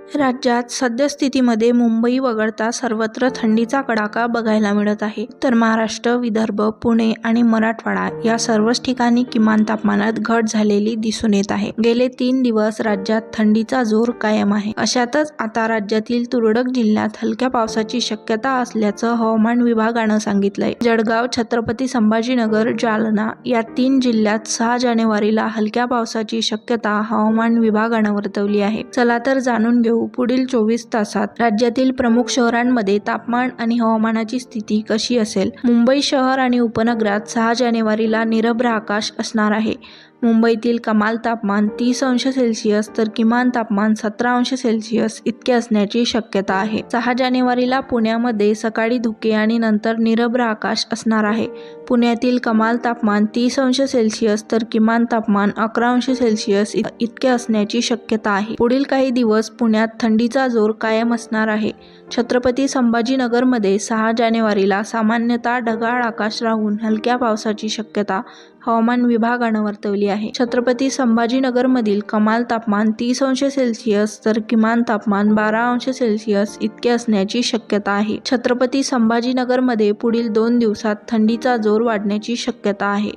राज्यात सद्यस्थितीमध्ये मुंबई वगळता सर्वत्र थंडीचा कडाका बघायला मिळत आहे. तर महाराष्ट्र, विदर्भ, पुणे आणि मराठवाडा या सर्वच ठिकाणी किमान तापमानात घट झालेली दिसून येत आहे. गेले 3 दिवस राज्यात थंडीचा जोर कायम आहे. अशातच आता राज्यातील तुरळक जिल्ह्यात हलक्या पावसाची शक्यता असल्याचं हवामान विभागानं सांगितलंय. जळगाव, छत्रपती संभाजीनगर, जालना या 3 जिल्ह्यात 6 जानेवारीला हलक्या पावसाची शक्यता हवामान विभागानं वर्तवली आहे. चला तर जाणून घेऊ पुढील 24 तासात राज्यातील प्रमुख शहरांमध्ये तापमान आणि हवामानाची स्थिती कशी असेल. मुंबई शहर आणि उपनगरात 6 जानेवारीला निरभ्र आकाश असणार आहे. मुंबईतील कमाल तापमान 30 अंश सेल्सिअस तर किमान तापमान 17 अंश सेल्सिअस इतके असण्याची शक्यता आहे. 6 जानेवारीला पुण्यामध्ये सकाळी धुके आणि नंतर निरभ्र आकाश असणार आहे. पुण्यातील कमाल तापमान 30 अंश सेल्सिअस तर किमान तापमान 11 अंश सेल्सिअस इतके असण्याची शक्यता आहे. पुढील काही दिवस पुण्यात थंडीचा जोर कायम असणार आहे. छत्रपती संभाजीनगरमध्ये 6 जानेवारीला सामान्यतः ढगाळ आकाश राहून हलक्या पावसाची शक्यता हवामान विभागानं वर्तवली आहे. छत्रपती संभाजीनगरमधील कमाल तापमान 30 अंश सेल्सिअस तर किमान तापमान 12 अंश सेल्सिअस इतके असण्याची शक्यता आहे. छत्रपती संभाजीनगरमध्ये पुढील 2 दिवसात थंडीचा जोर वाढण्याची शक्यता आहे.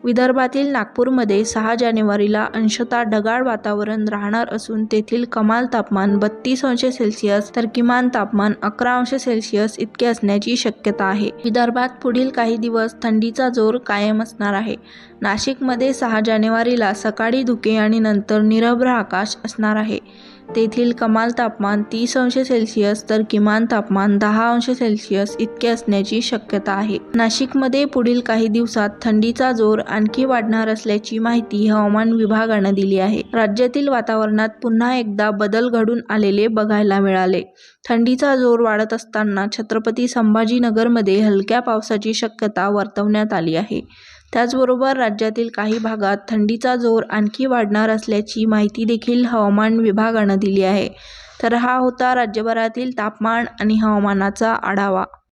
विदर्भातील नागपूरमध्ये 6 जानेवारीला अंशतः ढगाळ वातावरण राहणार असून तेथील कमाल तापमान 32 अंश सेल्सिअस तर किमान तापमान 11 अंश सेल्सिअस इतके असण्याची शक्यता आहे. विदर्भात पुढील काही दिवस थंडीचा जोर कायम असणार आहे. नाशिकमध्ये 6 जानेवारीला सकाळी धुके आणि नंतर निरभ्र आकाश असणार आहे. तेथील कमाल तापमान 30 अंश सेल्सिअस तर किमान तापमान 10 अंश सेल्सिअस इतके असण्याची शक्यता आहे. नाशिकमध्ये पुढील काही दिवसात थंडीचा जोर आणखी वाढणार असल्याची माहिती हवामान विभागानं दिली आहे. राज्यातील वातावरणात पुन्हा एकदा बदल घडून आलेले बघायला मिळाले. थंडीचा जोर वाढत असताना छत्रपती संभाजीनगरमध्ये हलक्या पावसाची शक्यता वर्तवण्यात आली आहे. त्याचबरोबर राज्यातील काही भागात थंडीचा जोर आणखी वाढणार असल्याची माहिती देखील हवामान विभागानं दिली आहे. तर हा होता राज्यभरातील तापमान आणि हवामानाचा आढावा.